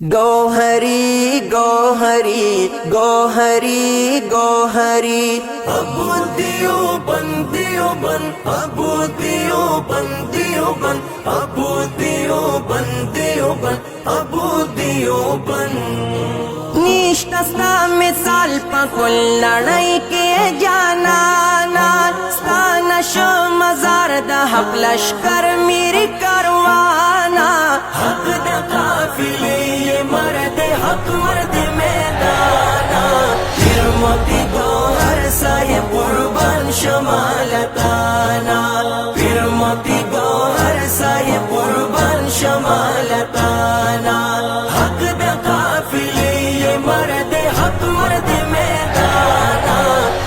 गौहरी गौहरी गौहरी गौहरी अबू दियोबन अबू दियोबन अबू दियोबन निष्ठा मिसाल पकुल लड़ाई के जाना स्थानश मजार दहक लश्कर मेरी करवाना हक द काफिले ये मर्द हक मर्द मैदाना फिर मोती गौहर साये कुर्बान शमालताना फिर मोती गौहर साये कुर्बान शमालताना हक द काफिले ये मर्द हक मर्द मैदाना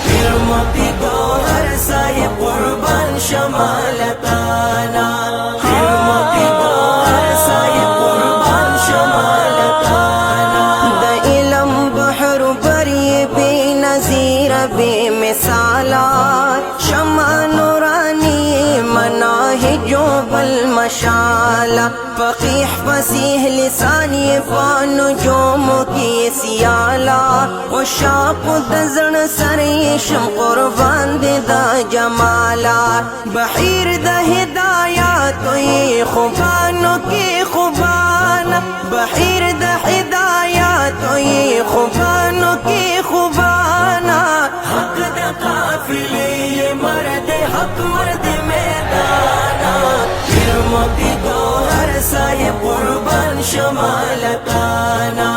फिर मोती गौहर साये कुर्बान शमालताना फिर मोती गौहर साये कुर्बान शमालताना द इलम बहर बरी बेनज़ीर बेमिसाला शमा नूरानी मनाहिजो बल मशाला फ़क़ीह फ़सीह लिसानी फ़ानुजूम की सियाला उशाक़ दज़ण सरेशम क़ुरबान दा जमाला बहीर द हिदायत ये खुबानों की खुबाना बहीर द हिदायत ये खुबानों की खुबाना हक द काफिले ये मर्द हक मर्द मैदाना फिर मोती गौहर साये कुर्बान शमालताना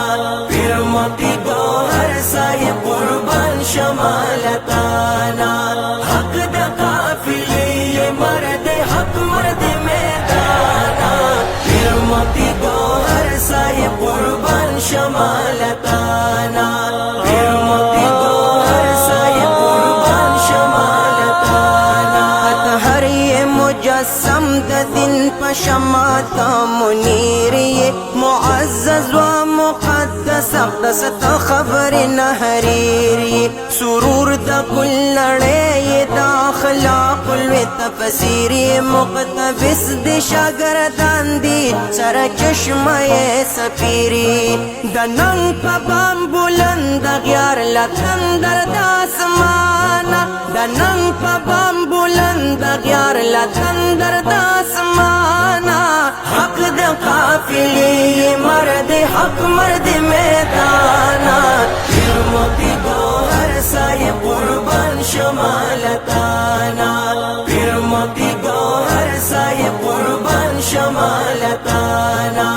फिर मोती गौहर साये कुर्बान शमालताना हक द काफिले ये मर्द हक मर्द मैदाना फिर मोती गौहर साये कुर्बान शमालताना फिर मोती गौहर साये कुर्बान शमालताना हर ये मुजस्सम द दिन पशमाता मुनीर ये मुअज़्ज़ज़ व मुक़द्दस अक़दस तो खबर नहरीर ये सुरूर द कुल लड़े ये दाखलाकुल व तफसीर ये मुक़तबिस दिशागरदान दी सर चश्मा ये सफीरी दनंग पबाम बुलंद ग्यार लतंदर दासमाना दनंग पबाम बुलंद ग्यार लतंदर दासमाना हक द काफिले ये मर्द हक मर्द मैदाना फिर मोती गौहर साये कुर्बान शमालताना फिर मोती गौहर साये कुर्बान शमालताना